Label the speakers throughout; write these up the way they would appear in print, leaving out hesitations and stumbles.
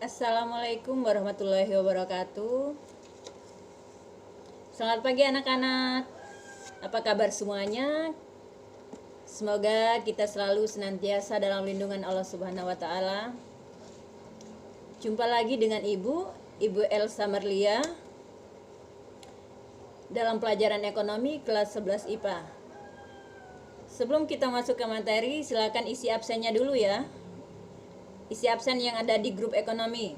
Speaker 1: Assalamualaikum warahmatullahi wabarakatuh. Selamat pagi anak-anak. Apa kabar semuanya? Semoga kita selalu senantiasa dalam lindungan Allah Subhanahu wa taala. Jumpa lagi dengan Ibu Elsa Marlia dalam pelajaran ekonomi kelas 11 IPA. Sebelum kita masuk ke materi, silakan isi absennya dulu ya. Isi absen yang ada di grup ekonomi.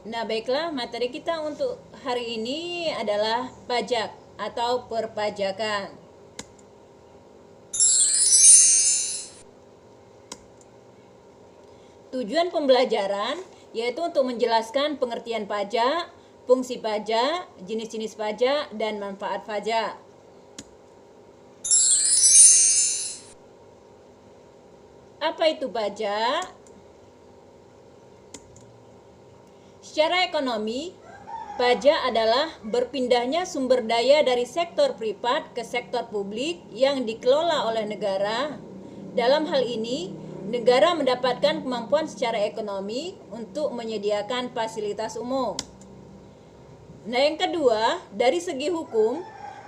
Speaker 1: Nah, baiklah, materi kita untuk hari ini adalah pajak atau perpajakan. Tujuan pembelajaran yaitu untuk menjelaskan pengertian pajak, fungsi pajak, jenis-jenis pajak, dan manfaat pajak. Apa itu pajak? Secara ekonomi, pajak adalah berpindahnya sumber daya dari sektor privat ke sektor publik yang dikelola oleh negara. Dalam hal ini, negara mendapatkan kemampuan secara ekonomi untuk menyediakan fasilitas umum. Nah, yang kedua, dari segi hukum,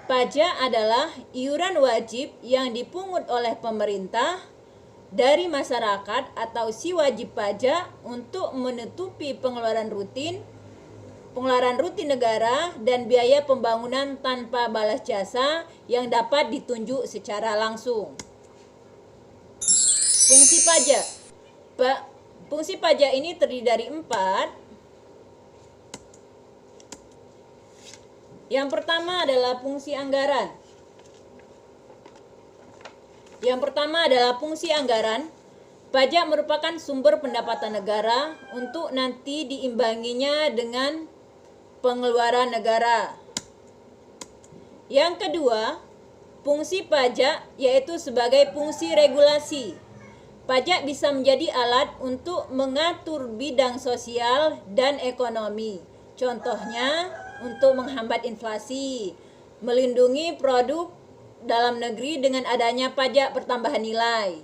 Speaker 1: pajak adalah iuran wajib yang dipungut oleh pemerintah dari masyarakat atau si wajib pajak untuk menutupi pengeluaran rutin negara dan biaya pembangunan tanpa balas jasa yang dapat ditunjuk secara langsung. Fungsi pajak. Fungsi pajak ini terdiri dari 4. Yang pertama adalah fungsi anggaran. Yang pertama adalah fungsi anggaran. Pajak merupakan sumber pendapatan negara untuk nanti diimbanginya dengan pengeluaran negara. Yang kedua, fungsi pajak yaitu sebagai fungsi regulasi. Pajak bisa menjadi alat untuk mengatur bidang sosial dan ekonomi. Contohnya, untuk menghambat inflasi, melindungi produk dalam negeri dengan adanya pajak pertambahan nilai,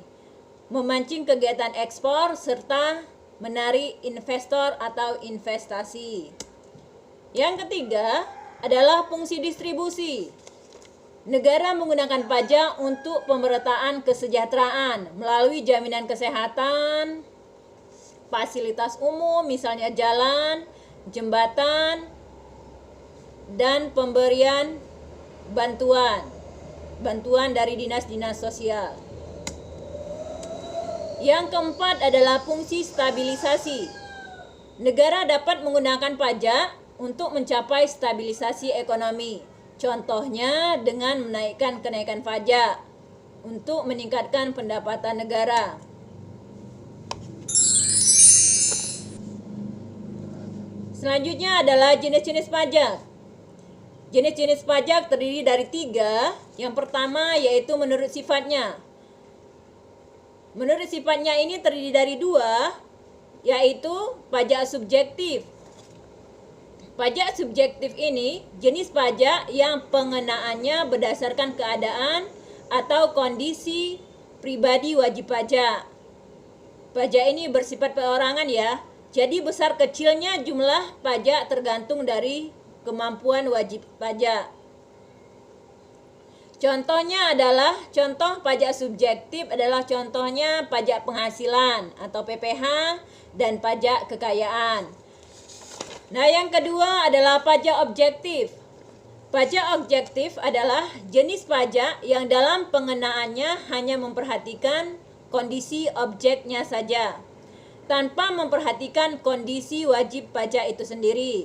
Speaker 1: memancing kegiatan ekspor, serta menarik investor atau investasi. Yang ketiga adalah fungsi distribusi. Negara menggunakan pajak untuk pemerataan kesejahteraan melalui jaminan kesehatan, fasilitas umum, misalnya jalan, jembatan, dan pemberian bantuan dari dinas-dinas sosial. Yang keempat adalah fungsi stabilisasi. Negara dapat menggunakan pajak untuk mencapai stabilisasi ekonomi. Contohnya dengan menaikkan kenaikan pajak untuk meningkatkan pendapatan negara. Selanjutnya adalah jenis-jenis pajak. Jenis-jenis pajak terdiri dari 3. Yang pertama yaitu menurut sifatnya. Menurut sifatnya ini terdiri dari 2, yaitu pajak subjektif. Pajak subjektif ini jenis pajak yang pengenaannya berdasarkan keadaan atau kondisi pribadi wajib pajak. Pajak ini bersifat perorangan ya. Jadi besar kecilnya jumlah pajak tergantung dari kemampuan wajib pajak. Contohnya adalah, contoh pajak subjektif adalah contohnya pajak penghasilan atau PPh dan pajak kekayaan. Nah, yang kedua adalah pajak objektif. Pajak objektif adalah jenis pajak yang dalam pengenaannya hanya memperhatikan kondisi objeknya saja, tanpa memperhatikan kondisi wajib pajak itu sendiri.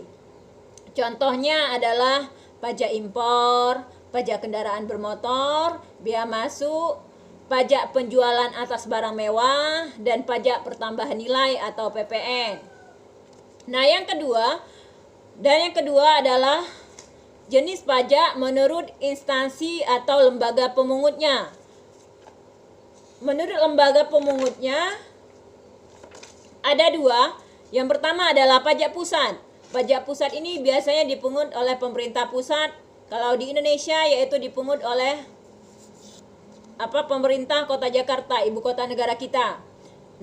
Speaker 1: Contohnya adalah pajak impor, pajak kendaraan bermotor, bea masuk, pajak penjualan atas barang mewah, dan pajak pertambahan nilai atau PPN. Nah, yang kedua adalah jenis pajak menurut instansi atau lembaga pemungutnya. Menurut lembaga pemungutnya ada 2. Yang pertama adalah pajak pusat. Pajak pusat ini biasanya dipungut oleh pemerintah pusat. Kalau di Indonesia yaitu dipungut oleh pemerintah Kota Jakarta, ibu kota negara kita.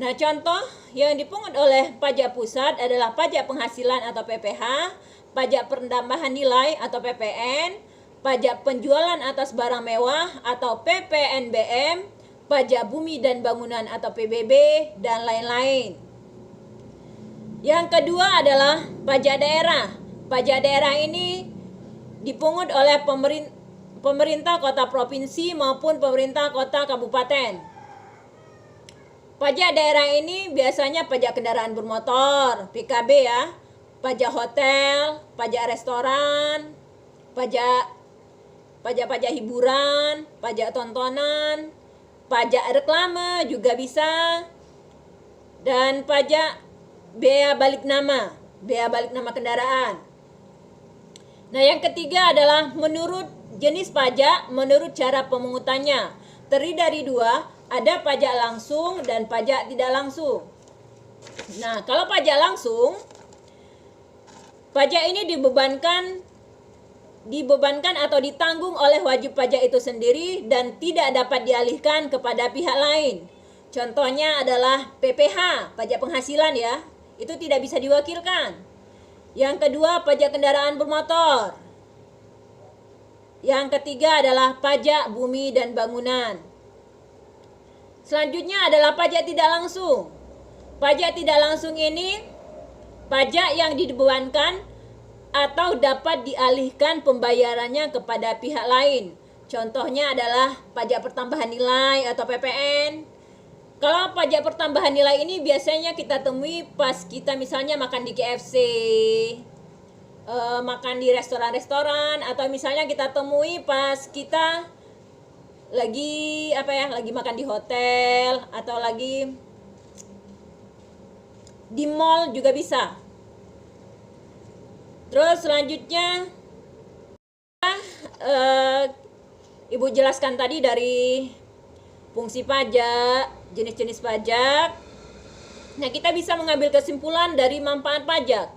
Speaker 1: Nah, contoh yang dipungut oleh pajak pusat adalah pajak penghasilan atau PPH, pajak penambahan nilai atau PPN, pajak penjualan atas barang mewah atau PPNBM, pajak bumi dan bangunan atau PBB, dan lain-lain. Yang kedua adalah pajak daerah. Pajak daerah ini dipungut oleh pemerintah kota provinsi maupun pemerintah kota kabupaten. Pajak daerah ini biasanya pajak kendaraan bermotor, PKB ya, pajak hotel, pajak restoran, pajak hiburan, pajak tontonan, pajak reklame juga bisa, dan pajak bea balik nama kendaraan. Nah, yang ketiga adalah menurut jenis pajak, menurut cara pemungutannya. Terdiri dari dua, ada pajak langsung dan pajak tidak langsung. Nah, kalau pajak langsung, pajak ini dibebankan atau ditanggung oleh wajib pajak itu sendiri dan tidak dapat dialihkan kepada pihak lain. Contohnya adalah PPH, pajak penghasilan ya, itu tidak bisa diwakilkan. Yang kedua, pajak kendaraan bermotor. Yang ketiga adalah pajak bumi dan bangunan. Selanjutnya adalah pajak tidak langsung. Pajak tidak langsung ini pajak yang dibebankan atau dapat dialihkan pembayarannya kepada pihak lain. Contohnya adalah pajak pertambahan nilai atau PPN. Kalau pajak pertambahan nilai ini biasanya kita temui pas kita misalnya makan di KFC, makan di restoran-restoran, atau misalnya kita temui pas kita lagi makan di hotel atau lagi di mall juga bisa. Terus selanjutnya Ibu jelaskan tadi dari fungsi pajak, jenis-jenis pajak. Nah, kita bisa mengambil kesimpulan dari manfaat pajak.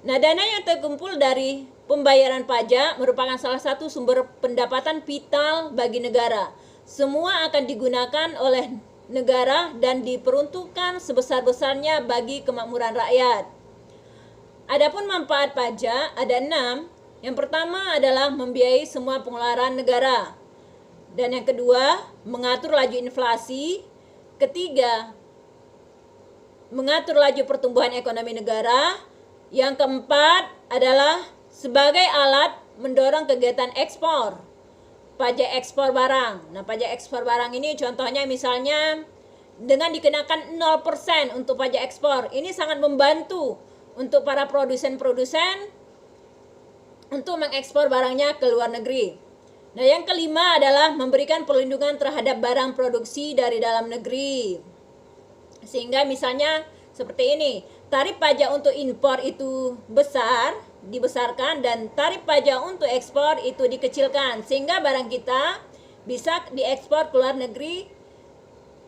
Speaker 1: Nah, dana yang terkumpul dari pembayaran pajak merupakan salah satu sumber pendapatan vital bagi negara. Semua akan digunakan oleh negara dan diperuntukkan sebesar-besarnya bagi kemakmuran rakyat. Adapun manfaat pajak ada 6. Yang pertama adalah membiayai semua pengeluaran negara. Dan yang kedua, mengatur laju inflasi. Ketiga, mengatur laju pertumbuhan ekonomi negara. Yang keempat adalah sebagai alat mendorong kegiatan ekspor. Pajak ekspor barang. Nah, pajak ekspor barang ini contohnya misalnya dengan dikenakan 0% untuk pajak ekspor. Ini sangat membantu untuk para produsen-produsen untuk mengekspor barangnya ke luar negeri. Nah, yang kelima adalah memberikan perlindungan terhadap barang produksi dari dalam negeri. Sehingga misalnya seperti ini, tarif pajak untuk impor itu dibesarkan, dan tarif pajak untuk ekspor itu dikecilkan. Sehingga barang kita bisa diekspor ke luar negeri,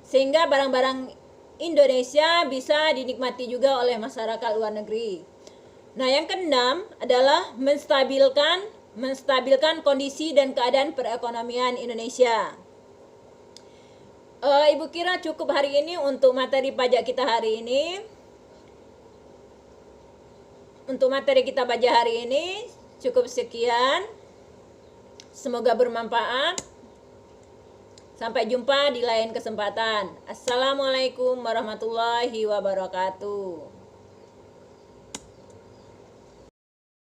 Speaker 1: sehingga barang-barang Indonesia bisa dinikmati juga oleh masyarakat luar negeri. Nah, yang keenam adalah menstabilkan kondisi dan keadaan perekonomian Indonesia. Ibu kira cukup hari ini untuk materi pajak kita hari ini. Untuk materi kita pajak hari ini cukup sekian. Semoga bermanfaat. Sampai jumpa di lain kesempatan. Assalamualaikum warahmatullahi wabarakatuh.